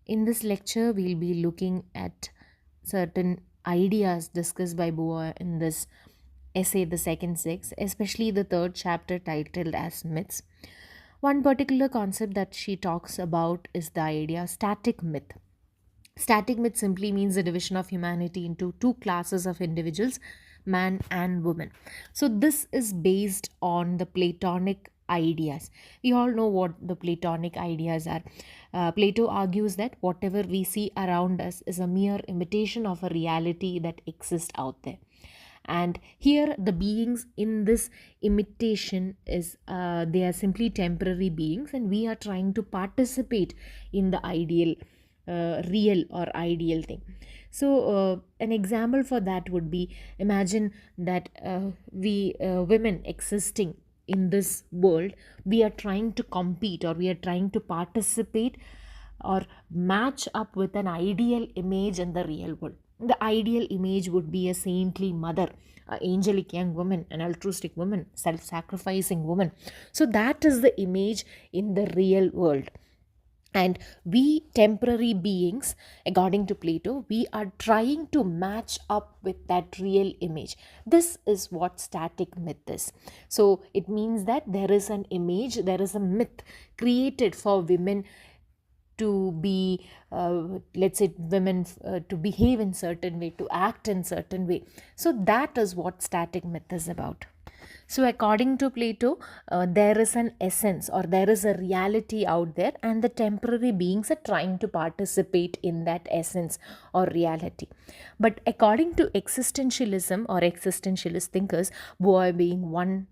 In this lecture, we'll be looking at certain ideas discussed by Boa in this essay, The Second Sex, especially the third chapter titled as Myths. One particular concept that she talks about is the idea static myth. Static myth simply means the division of humanity into two classes of individuals, man and woman. So, this is based on the Platonic ideas. We all know what the Platonic ideas are. Plato argues that whatever we see around us is a mere imitation of a reality that exists out there. And here the beings in this imitation is they are simply temporary beings, and we are trying to participate in the ideal real or ideal thing. So an example for that would be, imagine that we women existing in this world, we are trying to compete or we are trying to participate or match up with an ideal image in the real world. The ideal image would be a saintly mother, an angelic young woman, an altruistic woman, self sacrificing woman. So, that is the image in the real world. And we temporary beings, according to Plato, we are trying to match up with that real image. This is what static myth is. So, it means that there is an image, there is a myth created for women to be let's say women to behave in certain way, to act in certain way. So that is what static myth is about. So according to Plato, there is an essence or there is a reality out there, and the temporary beings are trying to participate in that essence or reality. But according to existentialism or existentialist thinkers, Boy being one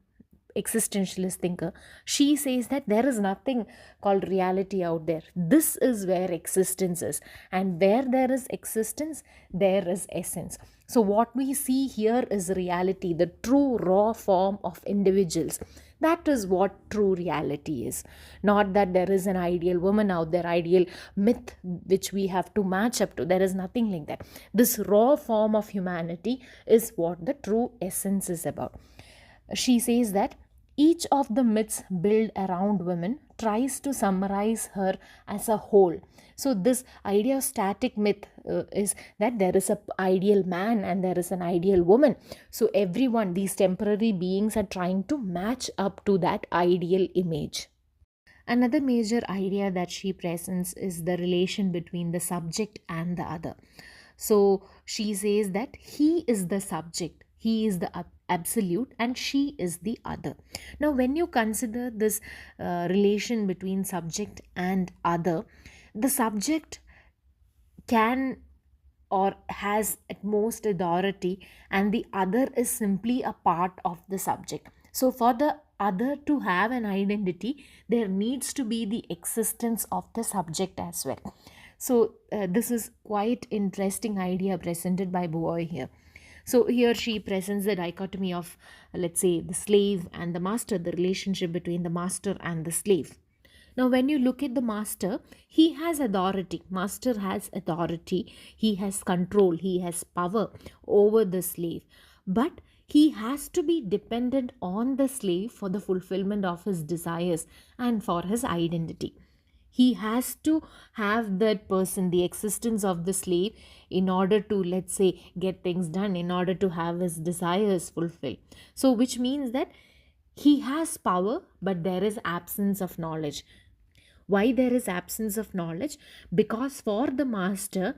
existentialist thinker, she says that there is nothing called reality out there. This is where existence is, and where there is existence, there is essence. So what we see here is reality, the true raw form of individuals. That is what true reality is. Not that there is an ideal woman out there, ideal myth which we have to match up to. There is nothing like that. This raw form of humanity is what the true essence is about. She says that each of the myths built around women tries to summarize her as a whole. So this idea of static myth is that there is a ideal man and there is an ideal woman. So everyone, these temporary beings, are trying to match up to that ideal image. Another major idea that she presents is the relation between the subject and the other. So she says that he is the subject, he is the absolute, and she is the other. Now, when you consider this relation between subject and other, the subject can or has at most authority, and the other is simply a part of the subject. So for the other to have an identity, there needs to be the existence of the subject as well. So this is quite interesting idea presented by Boy here. So here she presents the dichotomy of, let's say, the slave and the master, the relationship between the master and the slave. Now, when you look at the master, he has authority. Master has authority. He has control. He has power over the slave. But he has to be dependent on the slave for the fulfillment of his desires and for his identity. He has to have that person, the existence of the slave, in order to, let's say, get things done, in order to have his desires fulfilled. So, which means that he has power, but there is absence of knowledge. Why there is absence of knowledge? Because for the master,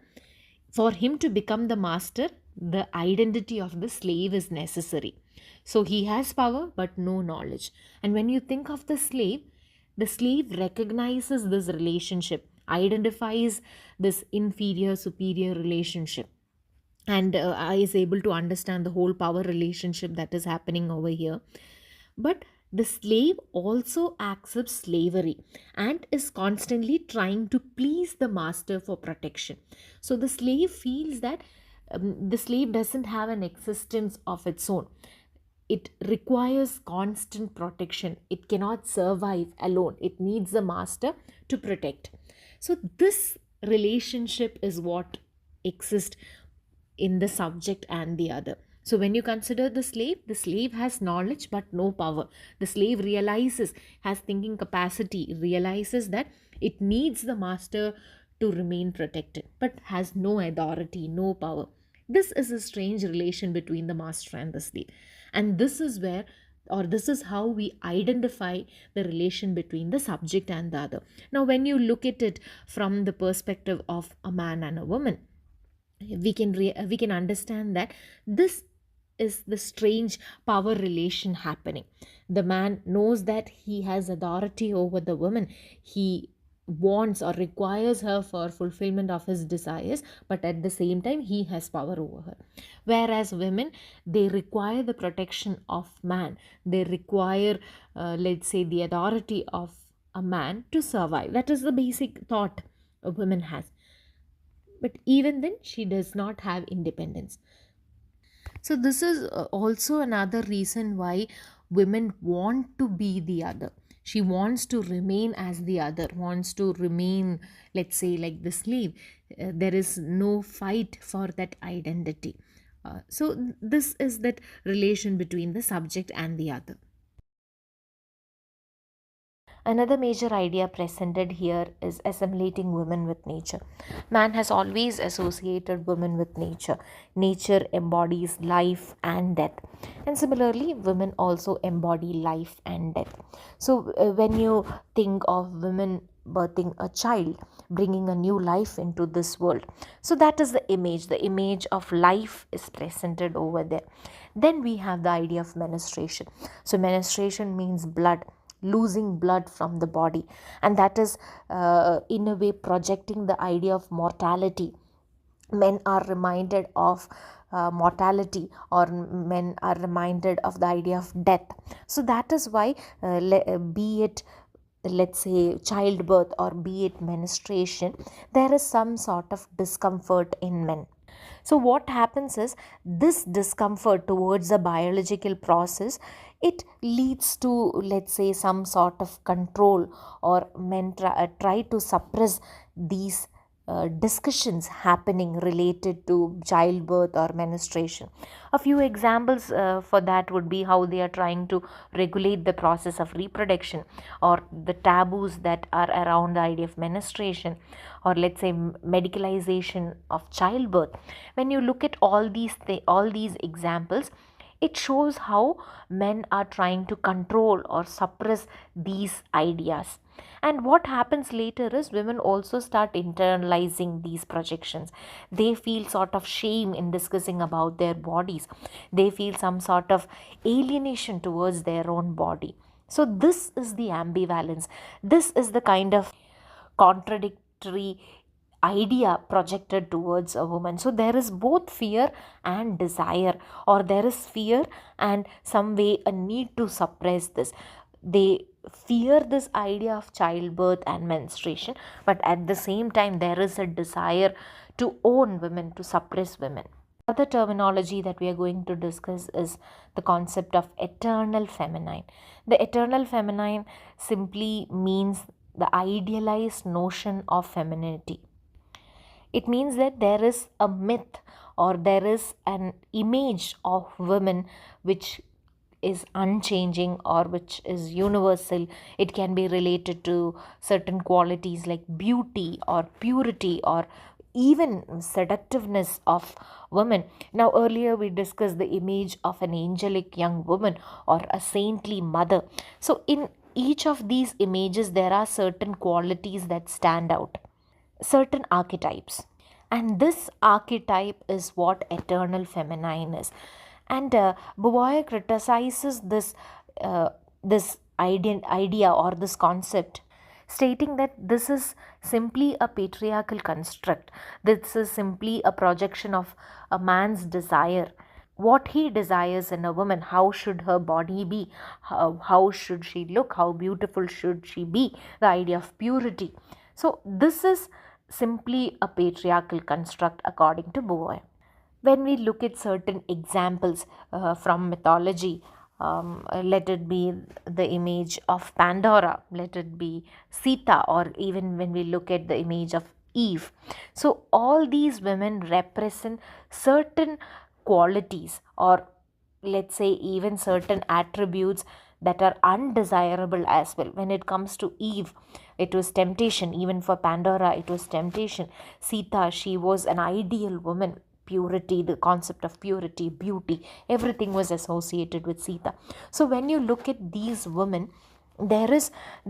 for him to become the master, the identity of the slave is necessary. So he has power but no knowledge. And when you think of the slave recognizes this relationship, identifies this inferior superior relationship, and is able to understand the whole power relationship that is happening over here. But the slave also accepts slavery and is constantly trying to please the master for protection. So the slave feels that the slave doesn't have an existence of its own. It requires constant protection. It cannot survive alone. It needs the master to protect. So this relationship is what exists in the subject and the other. So when you consider the slave has knowledge but no power. The slave realizes, has thinking capacity, realizes that it needs the master to remain protected, but has no authority, no power. This is a strange relation between the master and the slave. And this is where, or this is how we identify the relation between the subject and the other. Now, when you look at it from the perspective of a man and a woman, we can understand that this is the strange power relation happening. The man knows that he has authority over the woman. He wants or requires her for fulfillment of his desires, but at the same time he has power over her. Whereas women, they require the protection of man. They require, let's say, the authority of a man to survive. That is the basic thought a woman has. But even then she does not have independence. So this is also another reason why women want to be the other. She wants to remain as the other, wants to remain, let's say, like the slave. There is no fight for that identity. This is that relation between the subject and the other. Another major idea presented here is assimilating women with nature. Man has always associated women with nature. Nature embodies life and death. And similarly, women also embody life and death. So, when you think of women birthing a child, bringing a new life into this world, so that is the image of life is presented over there. Then we have the idea of menstruation. So, menstruation means blood, losing blood from the body, and that is in a way projecting the idea of mortality. Men are reminded of mortality, or men are reminded of the idea of death. So that is why, be it, let's say, childbirth or be it menstruation, there is some sort of discomfort in men. So what happens is, this discomfort towards the biological process, it leads to, let's say, some sort of control, or men try to suppress these discussions happening related to childbirth or menstruation. A few examples for that would be how they are trying to regulate the process of reproduction, or the taboos that are around the idea of menstruation, or let's say medicalization of childbirth. When you look at all these examples, it shows how men are trying to control or suppress these ideas. And what happens later is, women also start internalizing these projections. They feel sort of shame in discussing about their bodies. They feel some sort of alienation towards their own body. So this is the ambivalence. This is the kind of contradictory idea projected towards a woman. So there is both fear and desire, or there is fear and some way a need to suppress this. They fear this idea of childbirth and menstruation, but at the same time there is a desire to own women, to suppress women. Other terminology that we are going to discuss is the concept of eternal feminine. The eternal feminine simply means the idealized notion of femininity. It means that there is a myth, or there is an image of women which is unchanging, or which is universal. It can be related to certain qualities like beauty or purity, or even seductiveness of women. Now, earlier we discussed the image of an angelic young woman or a saintly mother. So, in each of these images, there are certain qualities that stand out, certain archetypes. And this archetype is what eternal feminine is. And Beauvoir criticizes this idea or this concept, stating that this is simply a patriarchal construct. This is simply a projection of a man's desire. What he desires in a woman, how should her body be, how should she look, how beautiful should she be, the idea of purity. So this is simply a patriarchal construct according to Beauvoir. When we look at certain examples from mythology, let it be the image of Pandora, let it be Sita, or even when we look at the image of Eve. So, all these women represent certain qualities, or let's say even certain attributes that are undesirable as well. When it comes to Eve, it was temptation. Even for Pandora, it was temptation. Sita, she was an ideal woman. Purity, the concept of purity, beauty, everything was associated with Sita. So when you look at these women, there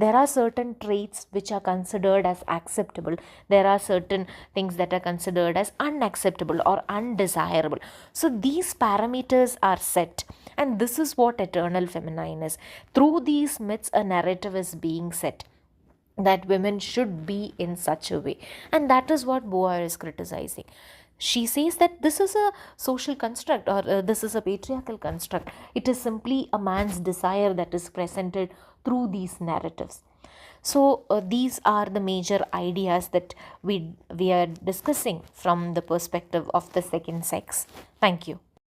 are certain traits which are considered as acceptable, there are certain things that are considered as unacceptable or undesirable. So these parameters are set, and this is what eternal feminine is. Through these myths, a narrative is being set that women should be in such a way, and that is what Boer is criticizing. She says that this is a social construct, or this is a patriarchal construct. It is simply a man's desire that is presented through these narratives. So these are the major ideas that we are discussing from the perspective of the second sex. Thank you.